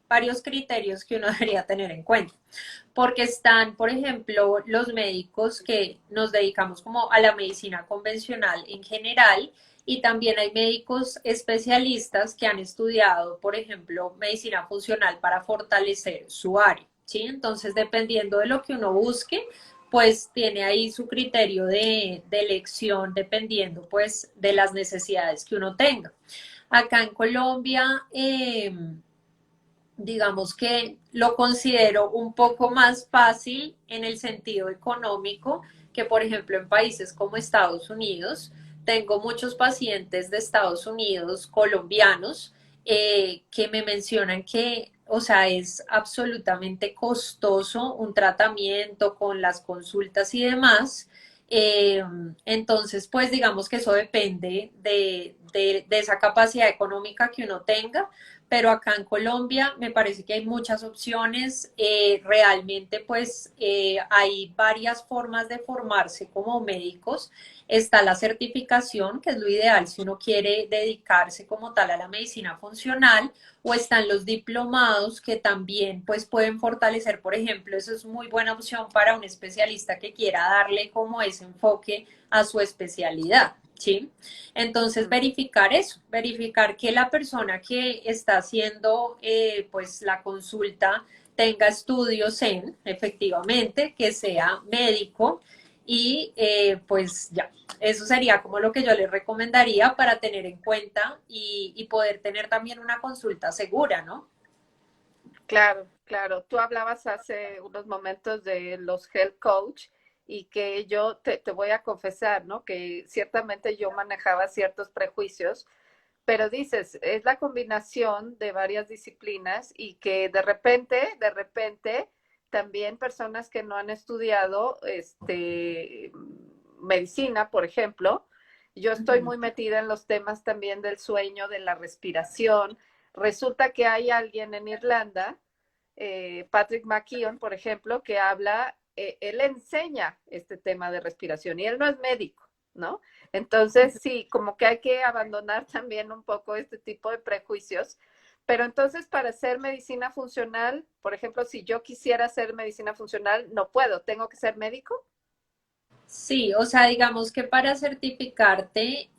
varios criterios que uno debería tener en cuenta, porque están, por ejemplo, los médicos que nos dedicamos como a la medicina convencional en general, y también hay médicos especialistas que han estudiado, por ejemplo, medicina funcional para fortalecer su área, ¿sí? Entonces, dependiendo de lo que uno busque, pues tiene ahí su criterio de elección dependiendo pues de las necesidades que uno tenga. Acá en Colombia, digamos que lo considero un poco más fácil en el sentido económico que, por ejemplo, en países como Estados Unidos. Tengo muchos pacientes de Estados Unidos, colombianos, que me mencionan que, o sea, es absolutamente costoso un tratamiento con las consultas y demás. Eh, entonces, pues digamos que eso depende de esa capacidad económica que uno tenga, pero acá en Colombia me parece que hay muchas opciones. Realmente pues hay varias formas de formarse como médicos. Está la certificación, que es lo ideal si uno quiere dedicarse como tal a la medicina funcional, o están los diplomados que también pues pueden fortalecer, por ejemplo, eso es muy buena opción para un especialista que quiera darle como ese enfoque a su especialidad. ¿Sí? Entonces, verificar eso, verificar que la persona que está haciendo pues la consulta tenga estudios en, efectivamente, que sea médico y pues ya, eso sería como lo que yo les recomendaría para tener en cuenta y poder tener también una consulta segura, ¿no? Claro, claro. Tú hablabas hace unos momentos de los health coach y que yo te voy a confesar, ¿no? Que ciertamente yo manejaba ciertos prejuicios, pero dices, es la combinación de varias disciplinas y que de repente, también personas que no han estudiado medicina, por ejemplo, yo estoy Ujú. muy metida en los temas también del sueño, de la respiración. Resulta que hay alguien en Irlanda, Patrick McKeown, por ejemplo, que habla, él enseña este tema de respiración y él no es médico, ¿no? Entonces, sí, como que hay que abandonar también un poco este tipo de prejuicios. Pero entonces, para hacer medicina funcional, por ejemplo, si yo quisiera hacer medicina funcional, no puedo, tengo que ser médico. Sí, o sea, digamos que para certificarte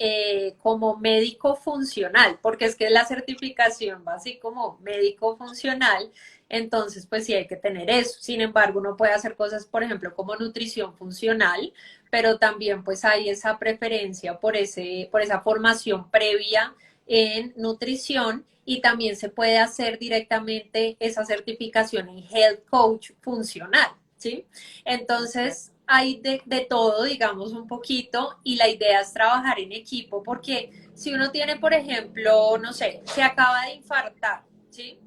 como médico funcional, porque es que la certificación va así como médico funcional, entonces pues sí hay que tener eso. Sin embargo, uno puede hacer cosas, por ejemplo, como nutrición funcional, pero también pues hay esa preferencia por esa formación previa en nutrición, y también se puede hacer directamente esa certificación en health coach funcional, ¿sí? Okay. Entonces, hay de todo, digamos, un poquito, y la idea es trabajar en equipo, porque si uno tiene, por ejemplo, no sé, se acaba de infartar, ¿sí?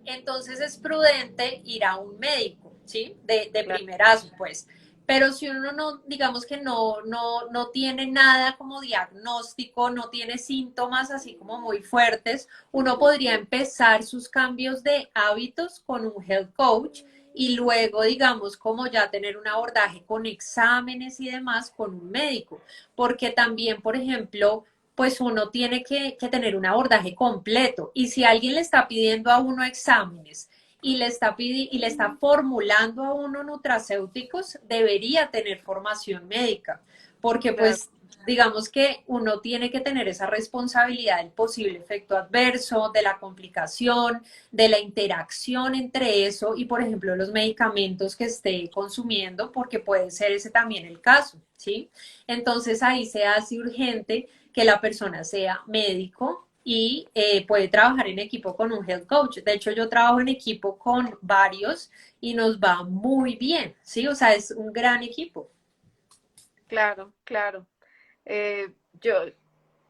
Entonces es prudente ir a un médico, ¿sí? De Claro. primerazo, pues. Pero si uno no, digamos que no tiene nada como diagnóstico, no tiene síntomas así como muy fuertes, uno podría empezar sus cambios de hábitos con un health coach, y luego, digamos, como ya tener un abordaje con exámenes y demás con un médico. Porque también, por ejemplo, pues uno tiene que tener un abordaje completo. Y si alguien le está pidiendo a uno exámenes y le está formulando a uno nutracéuticos, debería tener formación médica, porque Claro, pues digamos que uno tiene que tener esa responsabilidad del posible efecto adverso, de la complicación, de la interacción entre eso y, por ejemplo, los medicamentos que esté consumiendo, porque puede ser ese también el caso, ¿sí? Entonces ahí se hace urgente que la persona sea médico y puede trabajar en equipo con un health coach. De hecho, yo trabajo en equipo con varios y nos va muy bien, ¿sí? O sea, es un gran equipo. claro, claro. Yo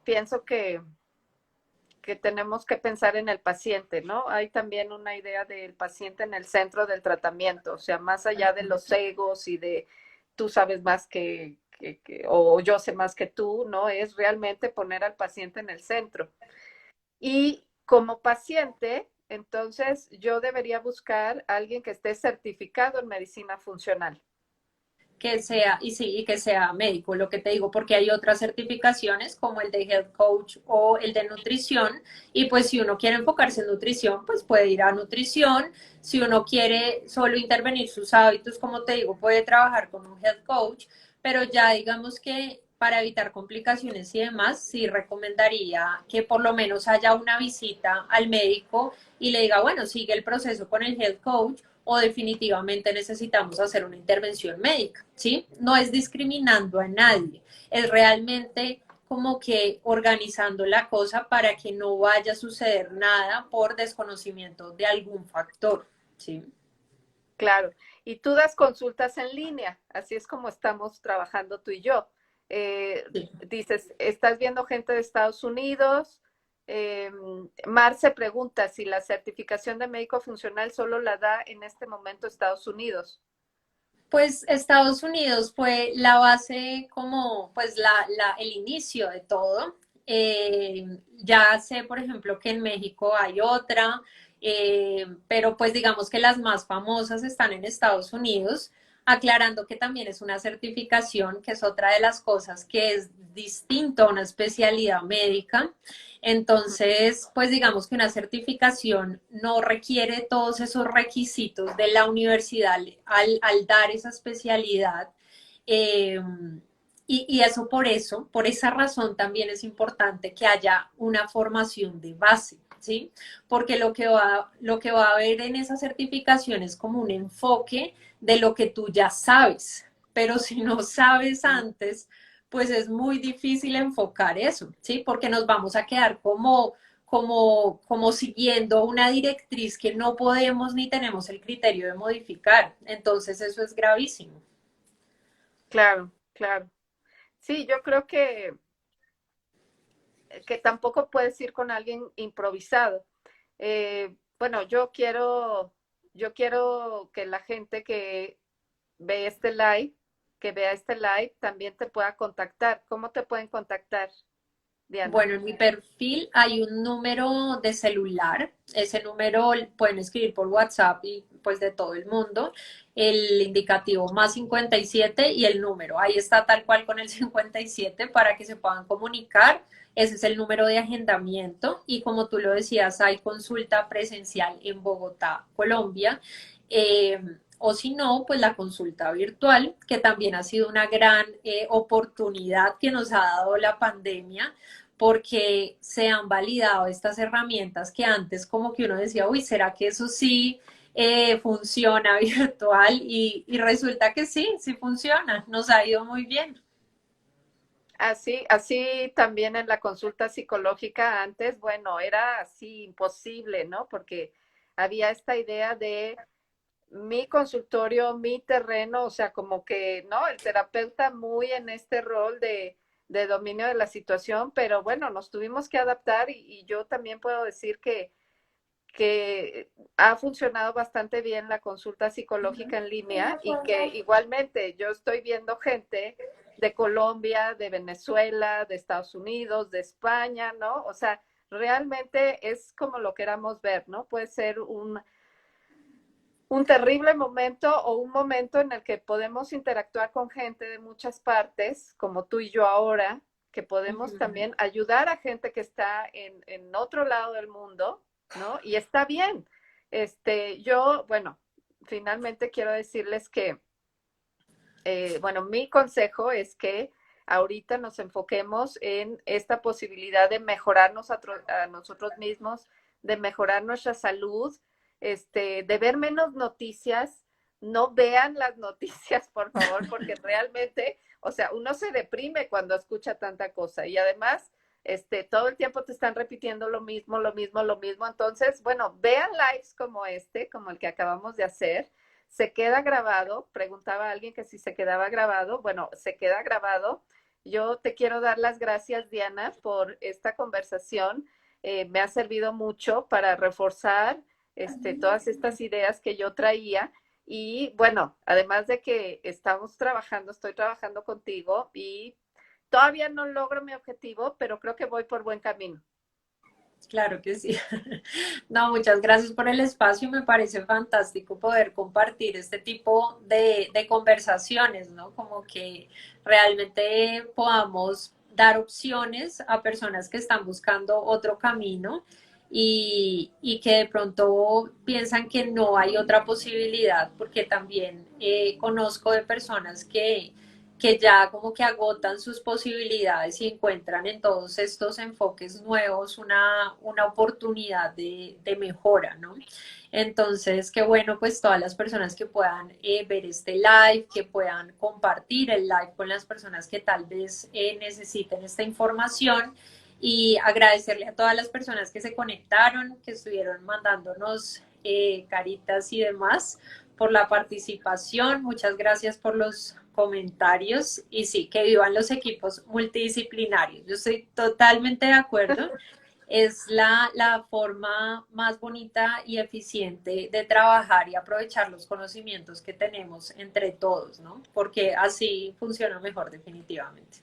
pienso que tenemos que pensar en el paciente, ¿no? Hay también una idea del paciente en el centro del tratamiento, o sea, más allá de los egos y de tú sabes más o yo sé más que tú, ¿no? Es realmente poner al paciente en el centro. Y como paciente, entonces yo debería buscar a alguien que esté certificado en medicina funcional. Que sea, y sí, y que sea médico, lo que te digo, porque hay otras certificaciones como el de Health Coach o el de nutrición, y pues si uno quiere enfocarse en nutrición, pues puede ir a nutrición, si uno quiere solo intervenir sus hábitos, como te digo, puede trabajar con un Health Coach, pero ya digamos que para evitar complicaciones y demás, sí recomendaría que por lo menos haya una visita al médico y le diga, bueno, sigue el proceso con el Health Coach o definitivamente necesitamos hacer una intervención médica, ¿sí? No es discriminando a nadie, es realmente como que organizando la cosa para que no vaya a suceder nada por desconocimiento de algún factor, ¿sí? Claro. Y tú das consultas en línea, así es como estamos trabajando tú y yo. Sí. Dices, estás viendo gente de Estados Unidos. Mar se pregunta si la certificación de médico funcional solo la da en este momento Estados Unidos. Pues Estados Unidos fue la base como pues el inicio de todo. Ya sé, por ejemplo, que en México hay otra, pero pues digamos que las más famosas están en Estados Unidos, aclarando que también es una certificación, que es otra de las cosas que es distinto a una especialidad médica. Entonces, pues digamos que una certificación no requiere todos esos requisitos de la universidad al dar esa especialidad. Eh, y eso, por esa razón también es importante que haya una formación de base, ¿sí? Porque lo que va a haber en esa certificación es como un enfoque de lo que tú ya sabes, pero si no sabes antes, pues es muy difícil enfocar eso, ¿sí? Porque nos vamos a quedar como siguiendo una directriz que no podemos ni tenemos el criterio de modificar. Entonces eso es gravísimo. Claro, claro. Sí, yo creo que tampoco puedes ir con alguien improvisado. Bueno, yo quiero que la gente que ve este live, que vea este live, también te pueda contactar. ¿Cómo te pueden contactar, Diana? Bueno, en mi perfil hay un número de celular. Ese número pueden escribir por WhatsApp y pues de todo el mundo. El indicativo más 57 y el número. Ahí está tal cual con el 57 para que se puedan comunicar. Ese es el número de agendamiento y como tú lo decías, hay consulta presencial en Bogotá, Colombia. Eh, o si no, pues la consulta virtual, que también ha sido una gran oportunidad que nos ha dado la pandemia porque se han validado estas herramientas que antes como que uno decía, uy, ¿será que eso sí funciona virtual? Y resulta que sí, sí funciona, nos ha ido muy bien. Así también en la consulta psicológica antes, bueno, era así imposible, ¿no? Porque había esta idea de mi consultorio, mi terreno, o sea, como que, ¿no? El terapeuta muy en este rol de dominio de la situación, pero bueno, nos tuvimos que adaptar y yo también puedo decir que ha funcionado bastante bien la consulta psicológica en línea y que igualmente yo estoy viendo gente de Colombia, de Venezuela, de Estados Unidos, de España, ¿no? O sea, realmente es como lo queramos ver, ¿no? Puede ser un terrible momento o un momento en el que podemos interactuar con gente de muchas partes, como tú y yo ahora, que podemos también ayudar a gente que está en otro lado del mundo, ¿no? Y está bien. Yo, bueno, finalmente quiero decirles que, bueno, mi consejo es que ahorita nos enfoquemos en esta posibilidad de mejorarnos a nosotros mismos, de mejorar nuestra salud, de ver menos noticias. No vean las noticias, por favor, porque realmente, o sea, uno se deprime cuando escucha tanta cosa y además, todo el tiempo te están repitiendo lo mismo, lo mismo, lo mismo. Entonces, bueno, vean lives como como el que acabamos de hacer. Se queda grabado. Preguntaba a alguien que si se quedaba grabado. Bueno, se queda grabado. Yo te quiero dar las gracias, Diana, por esta conversación. Me ha servido mucho para reforzar todas estas ideas que yo traía. Y bueno, además de que estoy trabajando contigo y todavía no logro mi objetivo, pero creo que voy por buen camino. Claro que sí. No, muchas gracias por el espacio. Me parece fantástico poder compartir este tipo de conversaciones, ¿no? Como que realmente podamos dar opciones a personas que están buscando otro camino y que de pronto piensan que no hay otra posibilidad, porque también conozco de personas que ya como que agotan sus posibilidades y encuentran en todos estos enfoques nuevos una oportunidad de mejora, ¿no? Entonces, qué bueno, pues todas las personas que puedan ver este live, que puedan compartir el live con las personas que tal vez necesiten esta información y agradecerle a todas las personas que se conectaron, que estuvieron mandándonos caritas y demás por la participación, muchas gracias por los comentarios y sí, que vivan los equipos multidisciplinarios. Yo estoy totalmente de acuerdo. Es la forma más bonita y eficiente de trabajar y aprovechar los conocimientos que tenemos entre todos, ¿no? Porque así funciona mejor definitivamente.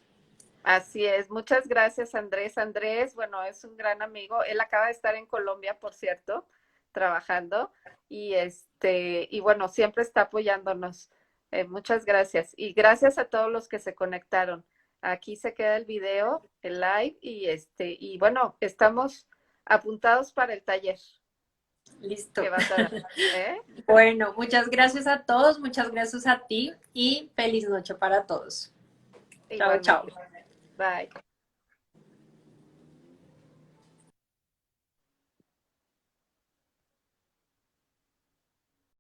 Así es. Muchas gracias, Andrés. Andrés, bueno, es un gran amigo. Él acaba de estar en Colombia, por cierto, trabajando y bueno, siempre está apoyándonos. Muchas gracias. Y gracias a todos los que se conectaron. Aquí se queda el video, el live y bueno, estamos apuntados para el taller que Listo. vas a dar, ¿eh? Bueno, muchas gracias a todos, muchas gracias a ti y feliz noche para todos. Chao, chao. Igualmente. Bye.